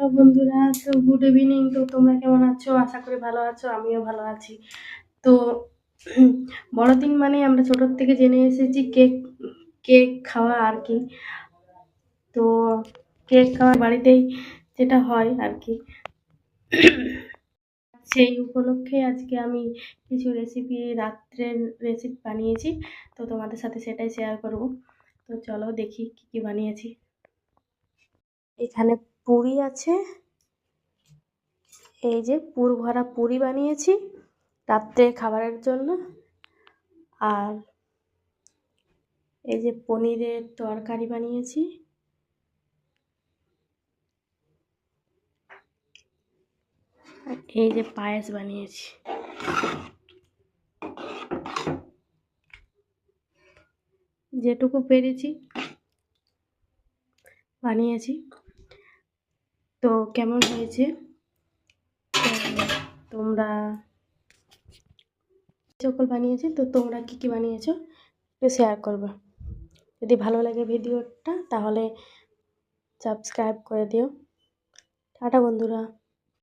তো বন্ধুরা, তো গুড ইভিনিং। তো তোমরা কেমন আছো? আশা করি ভালো আছো, আমিও ভালো আছি। তো বড়দিন মানে আমরা ছোটোর থেকে জেনে এসেছি কেক কেক খাওয়া আর কি। তো কেক খাওয়া বাড়িতেই যেটা হয় আর কি, সেই উপলক্ষে আজকে আমি কিছু রাত্রের রেসিপি বানিয়েছি। তো তোমাদের সাথে সেটাই শেয়ার করব। তো চলো দেখি কি কি বানিয়েছি। এখানে পুরি আছে, এই যে পুর ভরা পুরি বানিয়েছি রাত্রে খাবারের জন্য। আর এই যে পনিরের তরকারি বানিয়েছি। এই যে পায়েস বানিয়েছি। যেটুকু পেরেছি বানিয়েছি। তো কেমন হয়েছে তোমরা সকল বানিয়েছি, তো তোমরা কি কি বানিয়েছো একটু শেয়ার করবে। যদি ভালো লাগে ভিডিওটা তাহলে সাবস্ক্রাইব করে দিও। টাটা বন্ধুরা।